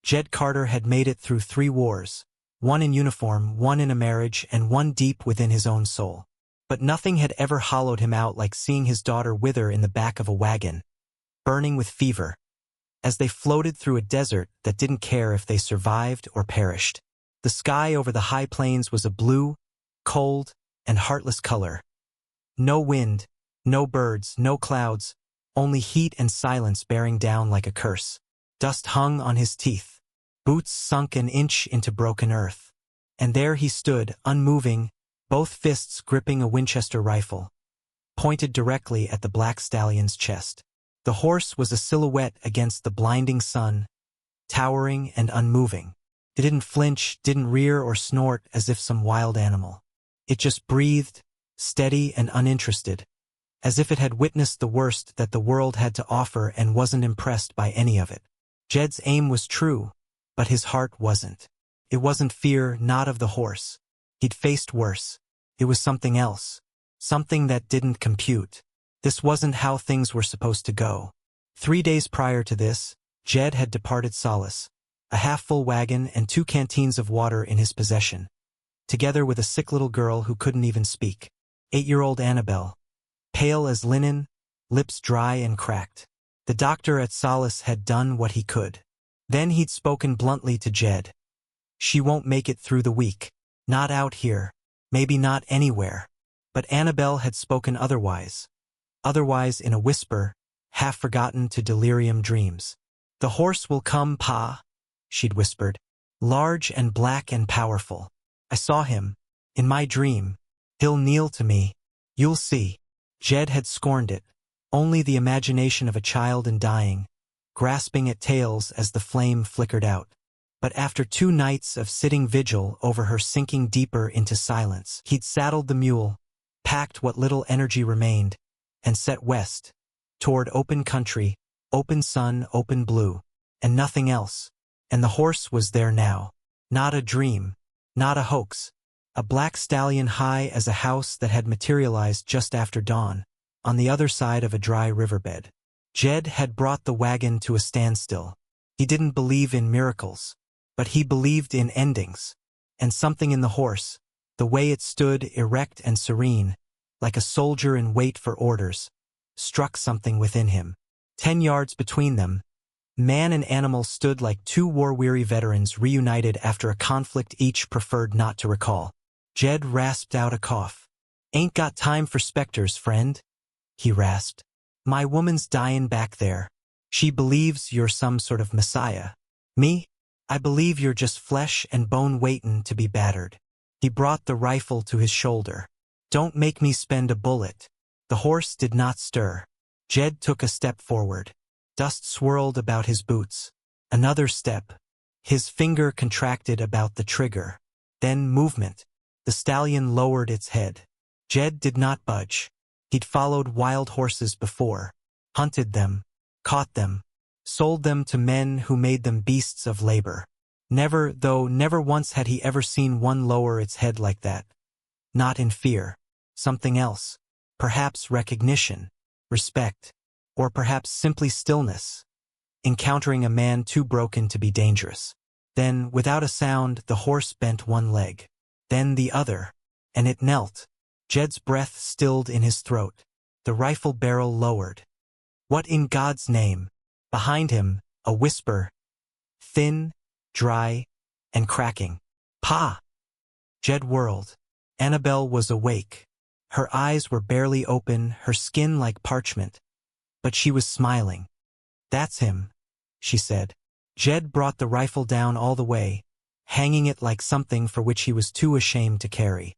Jed Carter had made it through 3 wars, one in uniform, one in a marriage, and one deep within his own soul. But nothing had ever hollowed him out like seeing his daughter wither in the back of a wagon, burning with fever, as they floated through a desert that didn't care if they survived or perished. The sky over the high plains was a blue, cold, and heartless color. No wind, no birds, no clouds, only heat and silence bearing down like a curse. Dust hung on his teeth. Boots sunk an inch into broken earth. And there he stood, unmoving, both fists gripping a Winchester rifle, pointed directly at the black stallion's chest. The horse was a silhouette against the blinding sun, towering and unmoving. It didn't flinch, didn't rear or snort as if some wild animal. It just breathed, steady and uninterested, as if it had witnessed the worst that the world had to offer and wasn't impressed by any of it. Jed's aim was true, but his heart wasn't. It wasn't fear, not of the horse. He'd faced worse. It was something else. Something that didn't compute. This wasn't how things were supposed to go. 3 days prior to this, Jed had departed Solace, a half-full wagon and 2 canteens of water in his possession, together with a sick little girl who couldn't even speak. 8-year-old Annabelle, pale as linen, lips dry and cracked. The doctor at Solace had done what he could. Then he'd spoken bluntly to Jed. She won't make it through the week. Not out here. Maybe not anywhere. But Annabelle had spoken otherwise. Otherwise in a whisper, half forgotten to delirium dreams. The horse will come, Pa, she'd whispered. Large and black and powerful. I saw him. In my dream. He'll kneel to me. You'll see. Jed had scorned it. Only the imagination of a child and dying, grasping at tails as the flame flickered out. But after 2 nights of sitting vigil over her sinking deeper into silence, he'd saddled the mule, packed what little energy remained, and set west, toward open country, open sun, open blue, and nothing else. And the horse was there now. Not a dream, not a hoax. A black stallion high as a house that had materialized just after dawn, on the other side of a dry riverbed. Jed had brought the wagon to a standstill. He didn't believe in miracles, but he believed in endings. And something in the horse, the way it stood erect and serene, like a soldier in wait for orders, struck something within him. 10 yards between them, man and animal stood like 2 war-weary veterans reunited after a conflict each preferred not to recall. Jed rasped out a cough. Ain't got time for specters, friend, he rasped. My woman's dying back there. She believes you're some sort of messiah. Me? I believe you're just flesh and bone waitin' to be battered. He brought the rifle to his shoulder. Don't make me spend a bullet. The horse did not stir. Jed took a step forward. Dust swirled about his boots. Another step. His finger contracted about the trigger. Then movement. The stallion lowered its head. Jed did not budge. He'd followed wild horses before, hunted them, caught them, sold them to men who made them beasts of labor. Never once had he ever seen one lower its head like that. Not in fear. Something else. Perhaps recognition, respect, or perhaps simply stillness. Encountering a man too broken to be dangerous. Then, without a sound, the horse bent one leg. Then the other. And it knelt. Jed's breath stilled in his throat. The rifle barrel lowered. What in God's name? Behind him, a whisper. Thin, dry, and cracking. Pa! Jed whirled. Annabelle was awake. Her eyes were barely open, her skin like parchment. But she was smiling. That's him, she said. Jed brought the rifle down all the way, hanging it like something for which he was too ashamed to carry.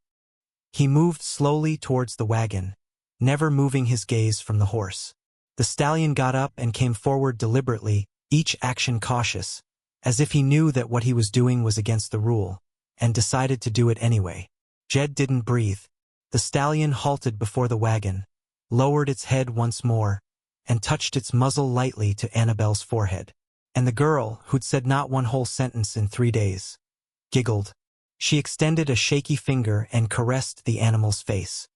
He moved slowly towards the wagon, never moving his gaze from the horse. The stallion got up and came forward deliberately, each action cautious, as if he knew that what he was doing was against the rule, and decided to do it anyway. Jed didn't breathe. The stallion halted before the wagon, lowered its head once more, and touched its muzzle lightly to Annabelle's forehead. And the girl, who'd said not one whole sentence in 3 days, giggled. She extended a shaky finger and caressed the animal's face.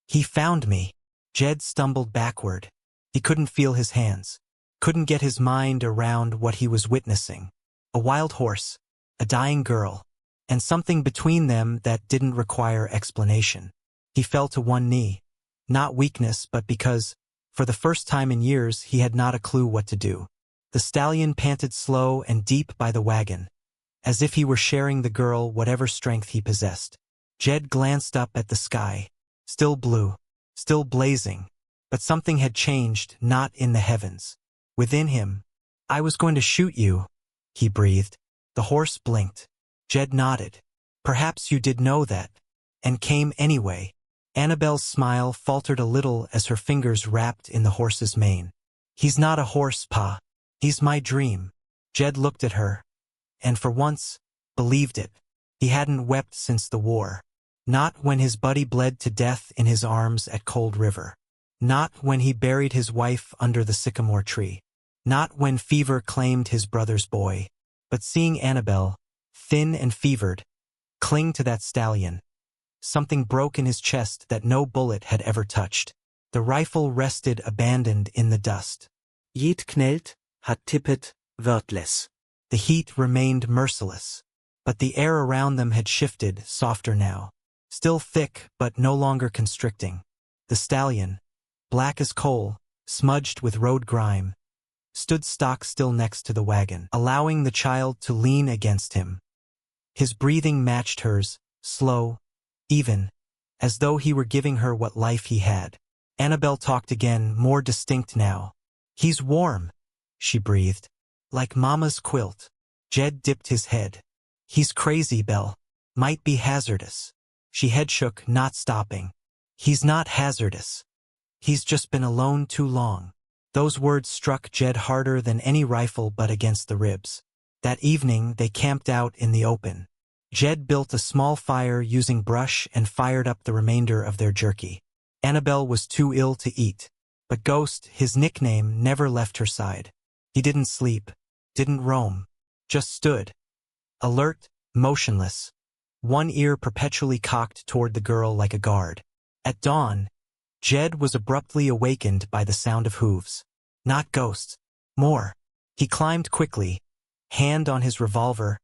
He found me. Jed stumbled backward. He couldn't feel his hands, couldn't get his mind around what he was witnessing. A wild horse, a dying girl, and something between them that didn't require explanation. He fell to one knee, not weakness but because, for the first time in years, he had not a clue what to do. The stallion panted slow and deep by the wagon, as if he were sharing the girl whatever strength he possessed. Jed glanced up at the sky, still blue, still blazing, but something had changed, not in the heavens. Within him. "I was going to shoot you," he breathed. The horse blinked. Jed nodded. "Perhaps you did know that, and came anyway." Annabelle's smile faltered a little as her fingers wrapped in the horse's mane. "He's not a horse, Pa. He's my dream." Jed looked at her, and for once, believed it. He hadn't wept since the war. Not when his buddy bled to death in his arms at Cold River. Not when he buried his wife under the sycamore tree. Not when fever claimed his brother's boy. But seeing Annabelle, thin and fevered, cling to that stallion, something broke in his chest that no bullet had ever touched. The rifle rested abandoned in the dust. Jed knelt, hat tippet, wordless. The heat remained merciless, but the air around them had shifted, softer now. Still thick, but no longer constricting. The stallion, black as coal, smudged with road grime, stood stock still next to the wagon, allowing the child to lean against him. His breathing matched hers, slow, even, as though he were giving her what life he had. Annabelle talked again, more distinct now. "He's warm," she breathed. "Like Mama's quilt." Jed dipped his head. "He's crazy, Belle. Might be hazardous." She head shook, not stopping. "He's not hazardous. He's just been alone too long." Those words struck Jed harder than any rifle but against the ribs. That evening they camped out in the open. Jed built a small fire using brush and fired up the remainder of their jerky. Annabelle was too ill to eat, but Ghost, his nickname, never left her side. He didn't sleep, didn't roam, just stood, alert, motionless, one ear perpetually cocked toward the girl like a guard. At dawn, Jed was abruptly awakened by the sound of hooves. Not Ghosts. More. He climbed quickly, hand on his revolver,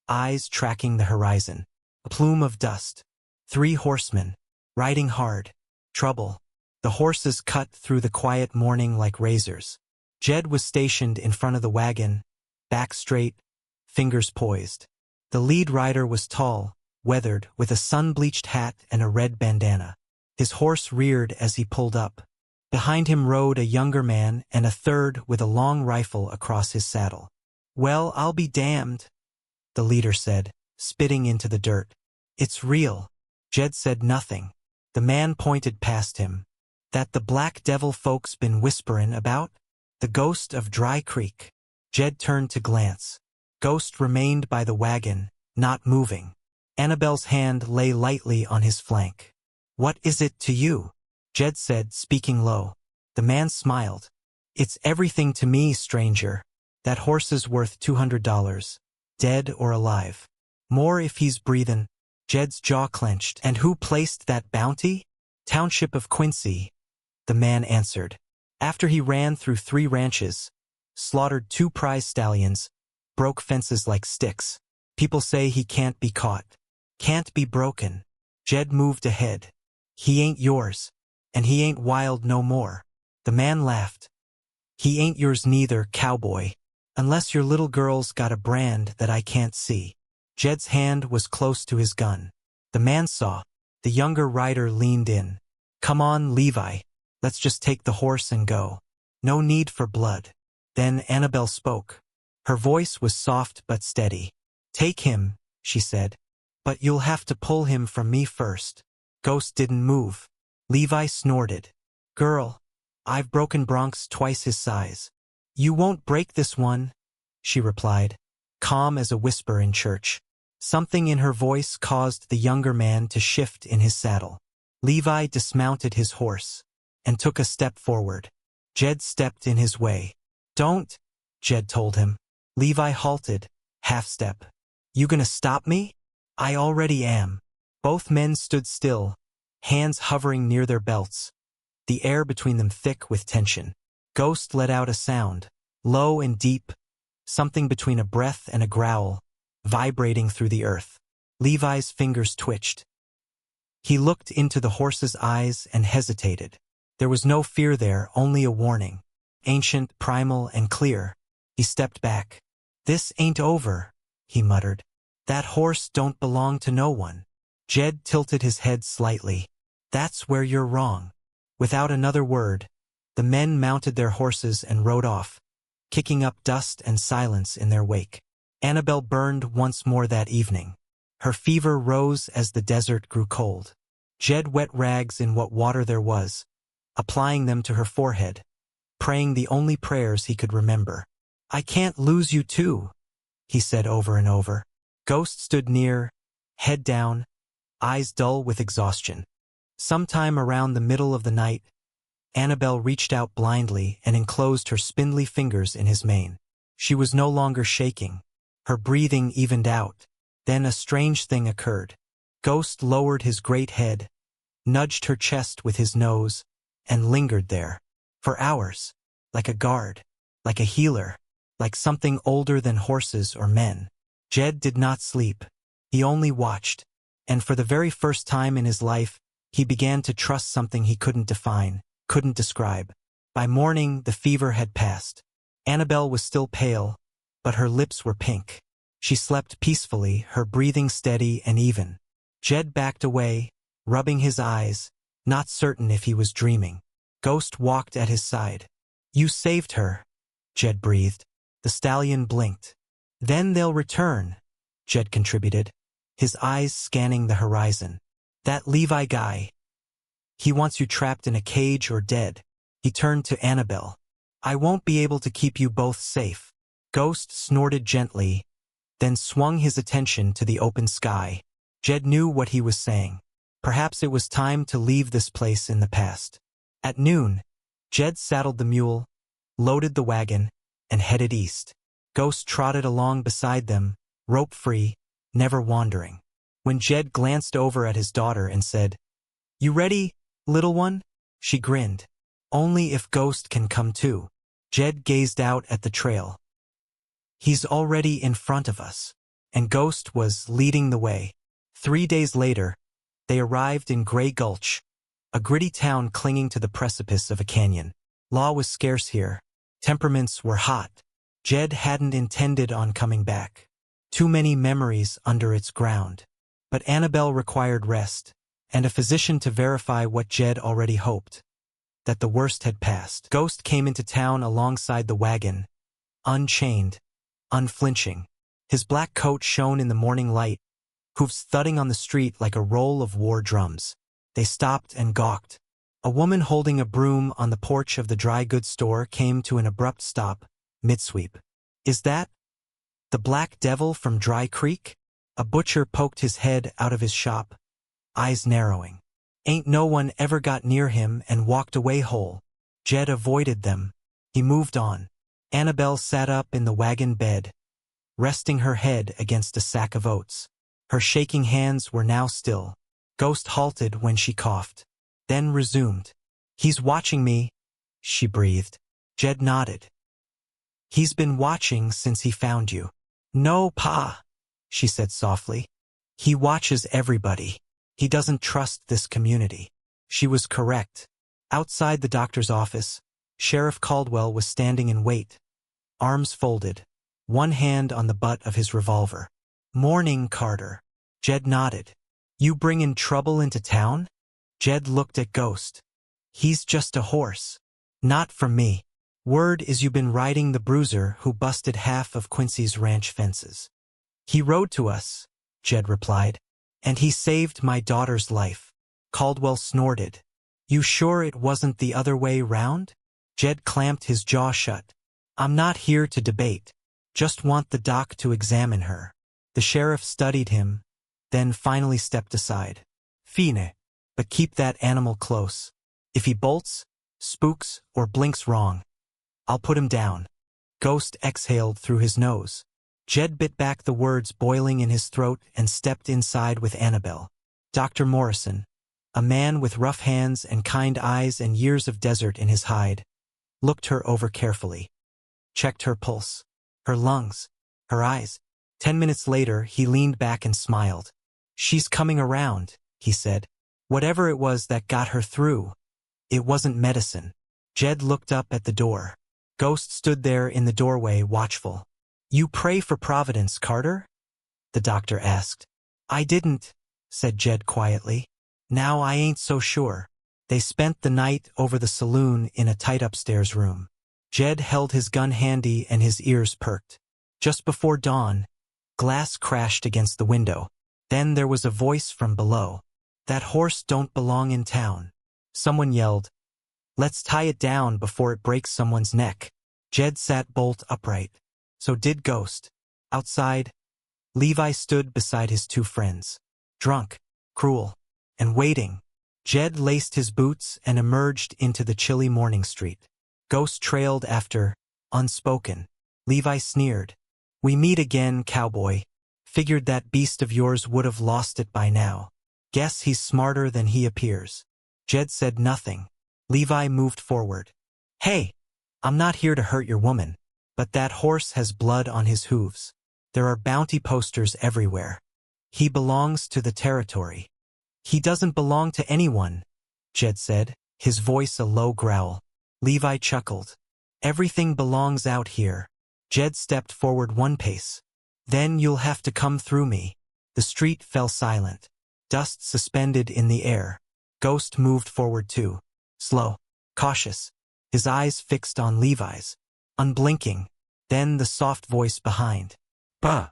eyes tracking the horizon. A plume of dust. 3 horsemen, riding hard. Trouble. The horses cut through the quiet morning like razors. Jed was stationed in front of the wagon, back straight, fingers poised. The lead rider was tall, weathered, with a sun-bleached hat and a red bandana. His horse reared as he pulled up. Behind him rode a younger man and a third with a long rifle across his saddle. "Well, I'll be damned," the leader said, spitting into the dirt. "It's real." Jed said nothing. The man pointed past him. "That the Black Devil folks been whisperin' about? The ghost of Dry Creek." Jed turned to glance. Ghost remained by the wagon, not moving. Annabelle's hand lay lightly on his flank. "What is it to you?" Jed said, speaking low. The man smiled. "It's everything to me, stranger. That horse is worth $200, dead or alive. More if he's breathin'." Jed's jaw clenched. "And who placed that bounty?" "Township of Quincy," the man answered. "After he ran through 3 ranches, slaughtered 2 prize stallions, broke fences like sticks. People say he can't be caught. Can't be broken." Jed moved ahead. "He ain't yours, and he ain't wild no more." The man laughed. "He ain't yours neither, cowboy, unless your little girl's got a brand that I can't see." Jed's hand was close to his gun. The man saw. The younger rider leaned in. "Come on, Levi. Let's just take the horse and go. No need for blood." Then Annabelle spoke. Her voice was soft but steady. "Take him," she said. "But you'll have to pull him from me first." Ghost didn't move. Levi snorted. "Girl, I've broken broncs twice his size." "You won't break this one," she replied, calm as a whisper in church. Something in her voice caused the younger man to shift in his saddle. Levi dismounted his horse and took a step forward. Jed stepped in his way. "Don't," Jed told him. Levi halted, half step. "You gonna stop me?" "I already am." Both men stood still, hands hovering near their belts, the air between them thick with tension. Ghost let out a sound, low and deep, something between a breath and a growl, vibrating through the earth. Levi's fingers twitched. He looked into the horse's eyes and hesitated. There was no fear there, only a warning. Ancient, primal, and clear. He stepped back. "This ain't over," he muttered. "That horse don't belong to no one." Jed tilted his head slightly. "That's where you're wrong." Without another word, the men mounted their horses and rode off, kicking up dust and silence in their wake. Annabelle burned once more that evening. Her fever rose as the desert grew cold. Jed wet rags in what water there was, applying them to her forehead, praying the only prayers he could remember. "I can't lose you too," he said over and over. Ghost stood near, head down, eyes dull with exhaustion. Sometime around the middle of the night, Annabelle reached out blindly and enclosed her spindly fingers in his mane. She was no longer shaking. Her breathing evened out. Then a strange thing occurred. Ghost lowered his great head, nudged her chest with his nose, and lingered there. For hours, like a guard, like a healer, like something older than horses or men. Jed did not sleep. He only watched. And for the very first time in his life, he began to trust something he couldn't define, couldn't describe. By morning, the fever had passed. Annabelle was still pale, but her lips were pink. She slept peacefully, her breathing steady and even. Jed backed away, rubbing his eyes, not certain if he was dreaming. Ghost walked at his side. "You saved her," Jed breathed. The stallion blinked. "Then they'll return," Jed contributed, his eyes scanning the horizon. "That Levi guy. He wants you trapped in a cage or dead." He turned to Annabelle. "I won't be able to keep you both safe." Ghost snorted gently, then swung his attention to the open sky. Jed knew what he was saying. Perhaps it was time to leave this place in the past. At noon, Jed saddled the mule, loaded the wagon, and headed east. Ghost trotted along beside them, rope-free, never wandering. When Jed glanced over at his daughter and said, "You ready, little one?" she grinned. "Only if Ghost can come too." Jed gazed out at the trail. "He's already in front of us." And Ghost was leading the way. 3 days later, they arrived in Gray Gulch, a gritty town clinging to the precipice of a canyon. Law was scarce here. Temperaments were hot. Jed hadn't intended on coming back. Too many memories under its ground. But Annabelle required rest, and a physician to verify what Jed already hoped, that the worst had passed. Ghost came into town alongside the wagon, unchained, unflinching. His black coat shone in the morning light, hoofs thudding on the street like a roll of war drums. They stopped and gawked. A woman holding a broom on the porch of the dry goods store came to an abrupt stop, mid-sweep. "Is that the Black Devil from Dry Creek?" A butcher poked his head out of his shop, eyes narrowing. "Ain't no one ever got near him and walked away whole." Jed avoided them. He moved on. Annabelle sat up in the wagon bed, resting her head against a sack of oats. Her shaking hands were now still. Ghost halted when she coughed, then resumed. "He's watching me," she breathed. Jed nodded. "He's been watching since he found you." "No, Pa," she said softly. "He watches everybody. He doesn't trust this community." She was correct. Outside the doctor's office, Sheriff Caldwell was standing in wait, arms folded, one hand on the butt of his revolver. "Morning, Carter." Jed nodded. "You bringin' trouble into town?" Jed looked at Ghost. "He's just a horse." "Not from me. Word is you been riding the bruiser who busted half of Quincy's ranch fences." "He rode to us," Jed replied. "And he saved my daughter's life." Caldwell snorted. "You sure it wasn't the other way round?" Jed clamped his jaw shut. "I'm not here to debate. Just want the doc to examine her." The sheriff studied him, then finally stepped aside. "Fine, but keep that animal close. If he bolts, spooks, or blinks wrong, I'll put him down." Ghost exhaled through his nose. Jed bit back the words boiling in his throat and stepped inside with Annabelle. Dr. Morrison, a man with rough hands and kind eyes and years of desert in his hide, looked her over carefully, checked her pulse. her lungs, her eyes. 10 minutes later, he leaned back and smiled. She's coming around, he said. Whatever it was that got her through. It wasn't medicine. Jed looked up at the door. Ghost stood there in the doorway, watchful. You pray for Providence, Carter? The doctor asked. I didn't, said Jed quietly. Now I ain't so sure. They spent the night over the saloon in a tight upstairs room. Jed held his gun handy and his ears perked. Just before dawn, glass crashed against the window. Then there was a voice from below. That horse don't belong in town. Someone yelled. Let's tie it down before it breaks someone's neck. Jed sat bolt upright. So did Ghost. Outside, Levi stood beside his two friends. Drunk, cruel, and waiting. Jed laced his boots and emerged into the chilly morning street. Ghost trailed after, unspoken. Levi sneered. We meet again, cowboy. Figured that beast of yours would have lost it by now. Guess he's smarter than he appears. Jed said nothing. Levi moved forward. Hey, I'm not here to hurt your woman, but that horse has blood on his hooves. There are bounty posters everywhere. He belongs to the territory. He doesn't belong to anyone, Jed said, his voice a low growl. Levi chuckled. Everything belongs out here. Jed stepped forward one pace. Then you'll have to come through me. The street fell silent. Dust suspended in the air. Ghost moved forward too. Slow, cautious, his eyes fixed on Levi's. Unblinking. Then the soft voice behind. Bah!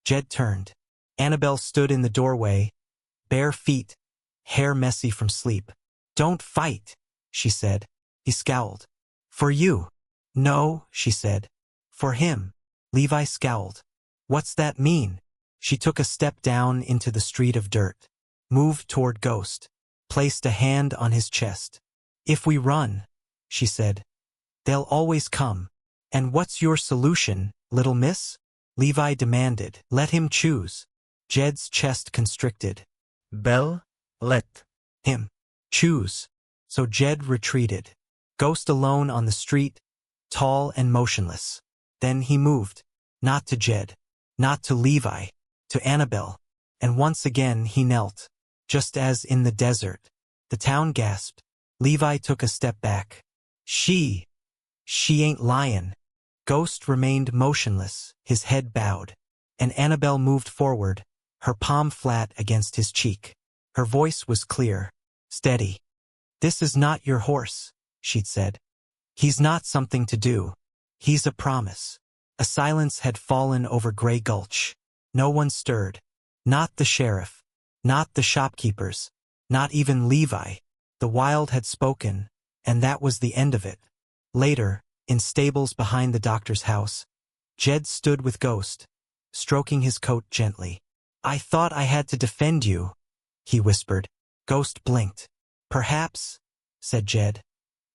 Jed turned. Annabelle stood in the doorway, bare feet, hair messy from sleep. Don't fight, she said. He scowled. For you. No, she said. For him. Levi scowled. What's that mean? She took a step down into the street of dirt. Moved toward Ghost. Placed a hand on his chest. If we run, she said, they'll always come. And what's your solution, little miss? Levi demanded. Let him choose. Jed's chest constricted. Bell, let him choose. So Jed retreated. Ghost alone on the street, tall and motionless. Then he moved. Not to Jed. Not to Levi. To Annabelle. And once again he knelt. Just as in the desert. The town gasped. Levi took a step back. She ain't lying. Ghost remained motionless, his head bowed. And Annabelle moved forward, her palm flat against his cheek. Her voice was clear, steady. This is not your horse, she'd said. He's not something to do. He's a promise. A silence had fallen over Grey Gulch. No one stirred. Not the sheriff. Not the shopkeepers. Not even Levi. The wild had spoken, and that was the end of it. Later, in stables behind the doctor's house, Jed stood with Ghost, stroking his coat gently. I thought I had to defend you, he whispered. Ghost blinked. Perhaps, said Jed.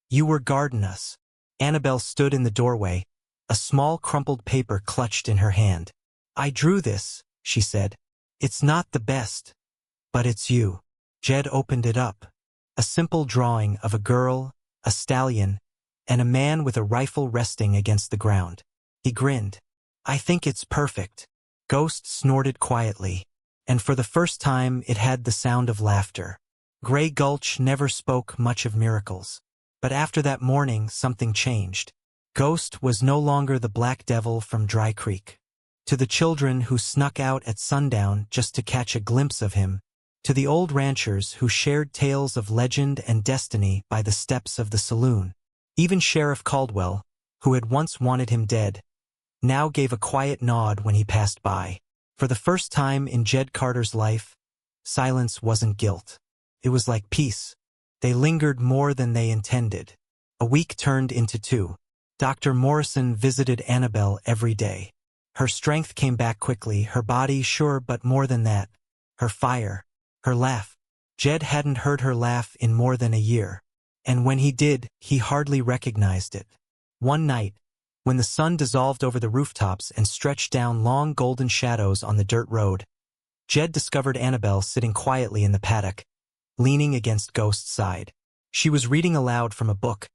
You were guarding us. Annabelle stood in the doorway, a small crumpled paper clutched in her hand. I drew this, she said. It's not the best, but it's you. Jed opened it up. A simple drawing of a girl, a stallion, and a man with a rifle resting against the ground. He grinned. I think it's perfect. Ghost snorted quietly, and for the first time it had the sound of laughter. Grey Gulch never spoke much of miracles. But after that morning something changed. Ghost was no longer the black devil from Dry Creek. To the children who snuck out at sundown just to catch a glimpse of him, to the old ranchers who shared tales of legend and destiny by the steps of the saloon, even Sheriff Caldwell, who had once wanted him dead, now gave a quiet nod when he passed by. For the first time in Jed Carter's life, silence wasn't guilt. It was like peace. They lingered more than they intended. A week turned into 2. Dr. Morrison visited Annabelle every day. Her strength came back quickly, her body sure, but more than that, her fire, her laugh. Jed hadn't heard her laugh in more than a year, and when he did, he hardly recognized it. One night, when the sun dissolved over the rooftops and stretched down long golden shadows on the dirt road, Jed discovered Annabelle sitting quietly in the paddock, leaning against Ghost's side. She was reading aloud from a book,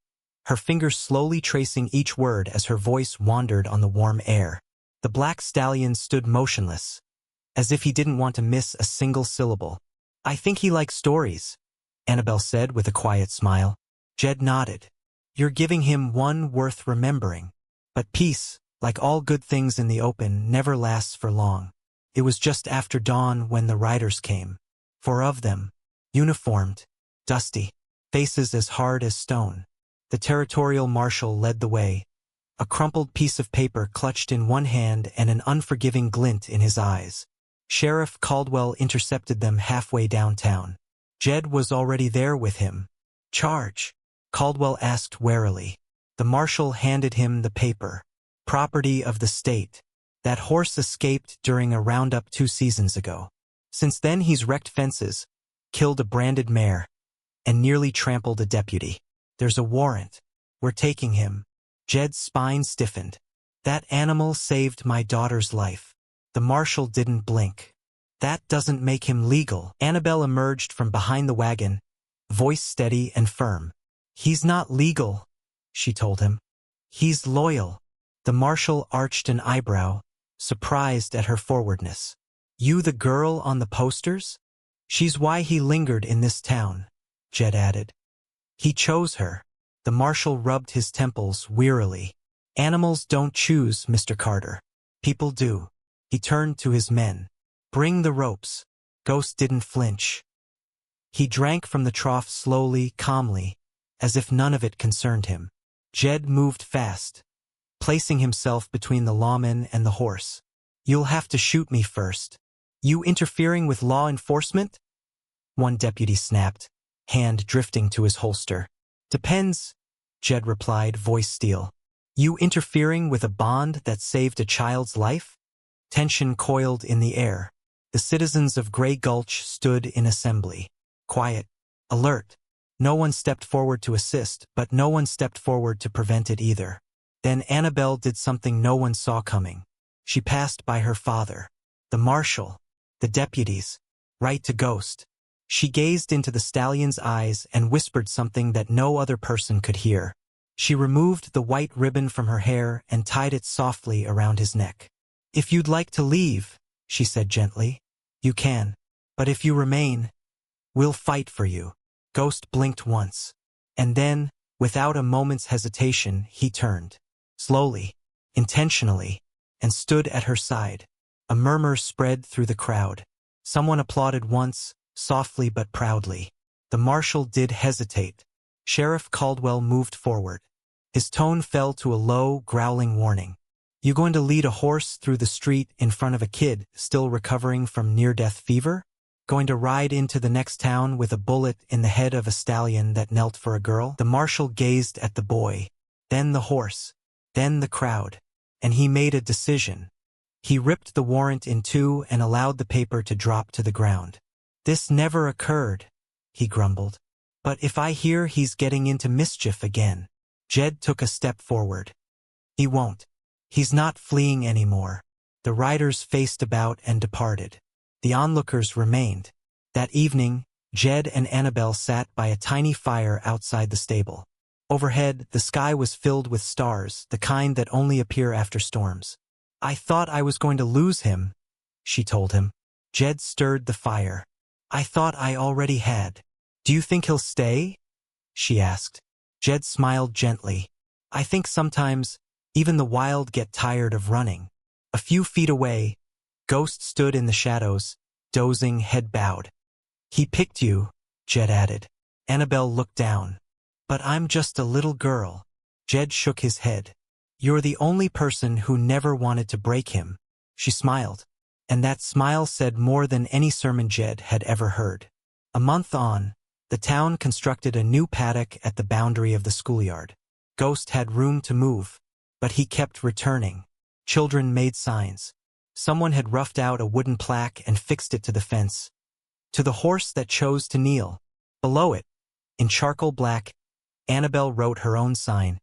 her fingers slowly tracing each word as her voice wandered on the warm air. The black stallion stood motionless, as if he didn't want to miss a single syllable. "I think he likes stories," Annabelle said with a quiet smile. Jed nodded. "You're giving him one worth remembering. But peace, like all good things in the open, never lasts for long." It was just after dawn when the riders came. 4 of them, uniformed, dusty, faces as hard as stone. The territorial marshal led the way, a crumpled piece of paper clutched in one hand and an unforgiving glint in his eyes. Sheriff Caldwell intercepted them halfway downtown. Jed was already there with him. "Charge?" Caldwell asked warily. The marshal handed him the paper. "Property of the state. That horse escaped during a roundup 2 seasons ago. Since then he's wrecked fences, killed a branded mare, and nearly trampled a deputy. There's a warrant. We're taking him." Jed's spine stiffened. "That animal saved my daughter's life." The marshal didn't blink. "That doesn't make him legal." Annabelle emerged from behind the wagon, voice steady and firm. "He's not legal," she told him. "He's loyal." The marshal arched an eyebrow, surprised at her forwardness. "You the girl on the posters?" "She's why he lingered in this town," Jed added. "He chose her." The marshal rubbed his temples wearily. "Animals don't choose, Mr. Carter. People do." He turned to his men. "Bring the ropes." Ghost didn't flinch. He drank from the trough slowly, calmly, as if none of it concerned him. Jed moved fast, placing himself between the lawman and the horse. "You'll have to shoot me first." "You interfering with law enforcement?" one deputy snapped, hand drifting to his holster. "Depends," Jed replied, voice steel. "You interfering with a bond that saved a child's life?" Tension coiled in the air. The citizens of Grey Gulch stood in assembly. Quiet, alert. No one stepped forward to assist, but no one stepped forward to prevent it either. Then Annabelle did something no one saw coming. She passed by her father, the marshal, the deputies, right to Ghost. She gazed into the stallion's eyes and whispered something that no other person could hear. She removed the white ribbon from her hair and tied it softly around his neck. "If you'd like to leave," she said gently, "you can. But if you remain, we'll fight for you." Ghost blinked once. And then, without a moment's hesitation, he turned. Slowly, intentionally, and stood at her side. A murmur spread through the crowd. Someone applauded once, softly but proudly. The marshal did hesitate. Sheriff Caldwell moved forward. His tone fell to a low, growling warning. "You going to lead a horse through the street in front of a kid still recovering from near-death fever? Going to ride into the next town with a bullet in the head of a stallion that knelt for a girl?" The marshal gazed at the boy, then the horse, then the crowd, and he made a decision. He ripped the warrant in 2 and allowed the paper to drop to the ground. "This never occurred," he grumbled. "But if I hear he's getting into mischief again..." Jed took a step forward. "He won't. He's not fleeing anymore." The riders faced about and departed. The onlookers remained. That evening, Jed and Annabelle sat by a tiny fire outside the stable. Overhead, the sky was filled with stars, the kind that only appear after storms. "I thought I was going to lose him," she told him. Jed stirred the fire. "I thought I already had." "Do you think he'll stay?" she asked. Jed smiled gently. "I think sometimes even the wild get tired of running." A few feet away, Ghost stood in the shadows, dozing, head bowed. "He picked you," Jed added. Annabelle looked down. "But I'm just a little girl." Jed shook his head. "You're the only person who never wanted to break him." She smiled, and that smile said more than any sermon Jed had ever heard. A month on, the town constructed a new paddock at the boundary of the schoolyard. Ghost had room to move, but he kept returning. Children made signs. Someone had roughed out a wooden plaque and fixed it to the fence. "To the horse that chose to kneel." Below it, in charcoal black, Annabelle wrote her own sign.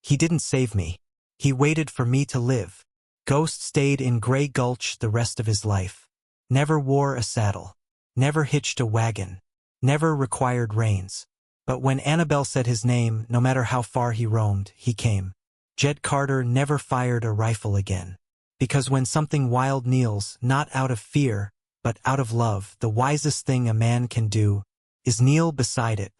"He didn't save me. He waited for me to live." Ghost stayed in Grey Gulch the rest of his life. Never wore a saddle. Never hitched a wagon. Never required reins. But when Annabelle said his name, no matter how far he roamed, he came. Jed Carter never fired a rifle again. Because when something wild kneels, not out of fear, but out of love, the wisest thing a man can do is kneel beside it,